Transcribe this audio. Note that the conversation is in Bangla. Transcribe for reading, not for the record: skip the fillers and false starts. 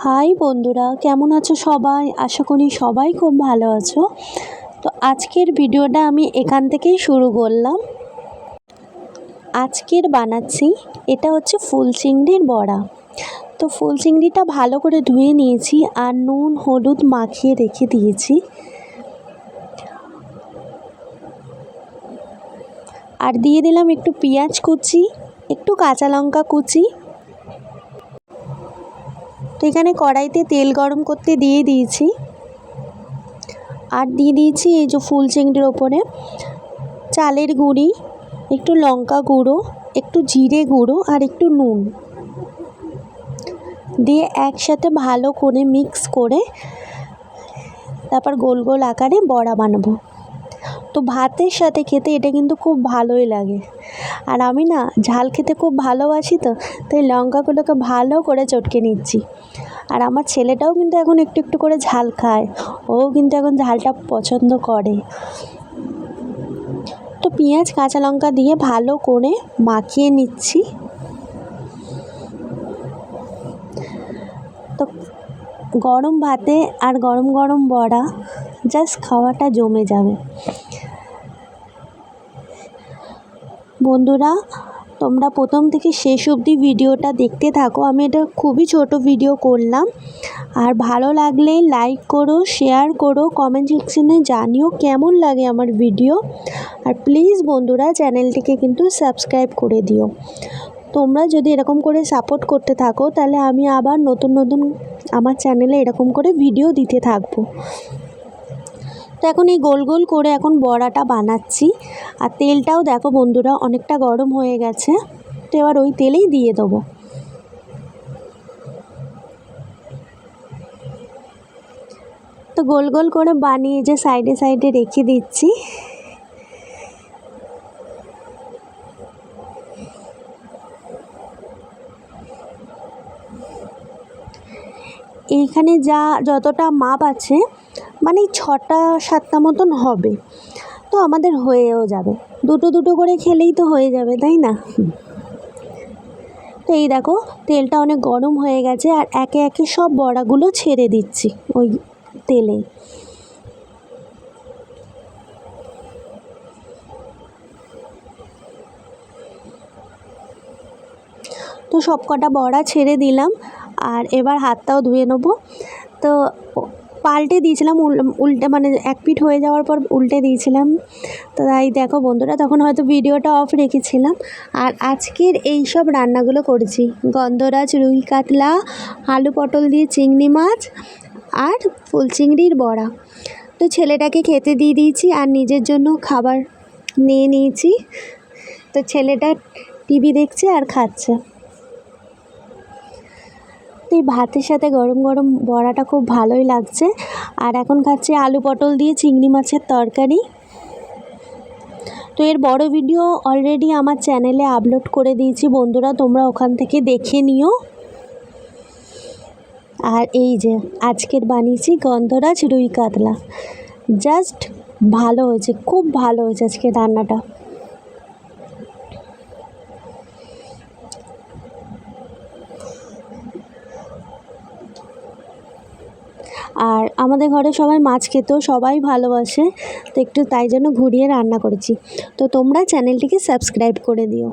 হাই বন্ধুরা, কেমন আছো সবাই? আশা করি সবাই খুব ভালো আছো। তো আজকের ভিডিওটা আমি এখান থেকেই শুরু করলাম। আজকের বানাচ্ছি এটা হচ্ছে ফুল চিংড়ির বড়া। তো ফুল চিংড়িটা ভালো করে ধুয়ে নিয়েছি আর নুন হলুদ মাখিয়ে রেখে দিয়েছি। আর দিয়ে দিলাম একটু পেঁয়াজ কুচি, একটু কাঁচা লঙ্কা কুচি। তো এখানে কড়াইতে তেল গরম করতে দিয়ে দিয়েছি আর দিয়ে দিয়েছি এই যে ফুল চিংড়ির ওপরে চালের গুঁড়ি, একটু লঙ্কা গুঁড়ো, একটু জিরে গুঁড়ো আর একটু নুন দিয়ে একসাথে ভালো করে মিক্স করে তারপর গোল গোল আকারে বড়া বানাবো। তো ভাতের সাথে খেতে এটা কিন্তু খুব ভালোই লাগে। আর আমি না ঝাল খেতে খুব ভালোবাসি, তো তাই লঙ্কাগুলোকে ভালো করে চটকে নিচ্ছি। আর আমার ছেলেটাও কিন্তু এখন একটু একটু করে ঝাল খায়, ও কিন্তু এখন ঝালটা পছন্দ করে। তো পেঁয়াজ কাঁচা লঙ্কা দিয়ে ভালো করে মাখিয়ে নিচ্ছি। তো গরম ভাতে আর গরম গরম বড়া জাস্ট খাওয়াটা জমে যাবে। বন্ধুরা, তোমরা প্রথম থেকে শেষ অবধি ভিডিওটা দেখতে থাকো। আমি এটা খুবই ছোট ভিডিও করলাম। আর ভালো লাগলে লাইক করো, শেয়ার করো, কমেন্ট সেকশনে জানিও কেমন লাগে আমার ভিডিও। আর প্লিজ বন্ধুরা চ্যানেলটিকে কিন্তু সাবস্ক্রাইব করে দিও। তোমরা যদি এরকম করে সাপোর্ট করতে থাকো তাহলে আমি আবার নতুন নতুন আমার চ্যানেলে এরকম করে ভিডিও দিতে থাকবো। তো এখন এই গোল গোল করে এখন বড়াটা বানাচ্ছি। আর তেলটাও দেখো বন্ধুরা অনেকটা গরম হয়ে গেছে। তো এবার ওই তেলেই দিয়ে দেবো। তো গোল গোল করে বানিয়ে যে সাইডে সাইডে রেখে দিচ্ছি। এইখানে যতটা মাপ আছে মানে 6টা 7টা মতন হবে, তো আমাদের হয়েও যাবে। দুটো দুটো করে খেলেই তো হয়ে যাবে, তাই না? তো এই দেখো তেলটা অনেক গরম হয়ে গেছে আর একে একে সব বড়াগুলো ছেড়ে দিচ্ছি ওই তেলে। তো সব কটা বড়া ছেড়ে দিলাম আর এবার হাতটাও ধুয়ে নেবো। তো পাল্টে দিয়েছিলাম, উল্টে মানে এক পিঠ হয়ে যাওয়ার পর উল্টে দিয়েছিলাম। তো তাই দেখো বন্ধুরা তখন হয়তো ভিডিওটা অফ রেখেছিলাম। আর আজকের এই সব রান্নাগুলো করেছি গন্ধরাজ রুই কাতলা, আলু পটল দিয়ে চিংড়ি মাছ আর ফুল চিংড়ির বড়া। তো ছেলেটাকে খেতে দিয়ে দিয়েছি আর নিজের জন্য খাবার নিয়ে নিয়েছি। তো ছেলেটা টিভি দেখছে আর খাচ্ছে। তো এই ভাতের সাথে গরম গরম বড়াটা খুব ভালোই লাগছে। আর এখন খাচ্ছি আলু পটল দিয়ে চিংড়ি মাছের তরকারি। তো এর বড় ভিডিও অলরেডি আমার চ্যানেলে আপলোড করে দিয়েছি বন্ধুরা, তোমরা ওখান থেকে দেখে নিও। আর এই যে আজকের বানিয়েছি গন্ধরাজ রুই কাতলা, জাস্ট ভালো হয়েছে, খুব ভালো হয়েছে আজকের রান্নাটা। আর আমাদের ঘরে সবাই মাছ খেতেও সবাই ভালোবাসে, তো একটু তাই জন্য ঘুরিয়ে রান্না করেছি। তো তোমরা চ্যানেলটিকে সাবস্ক্রাইব করে দিও।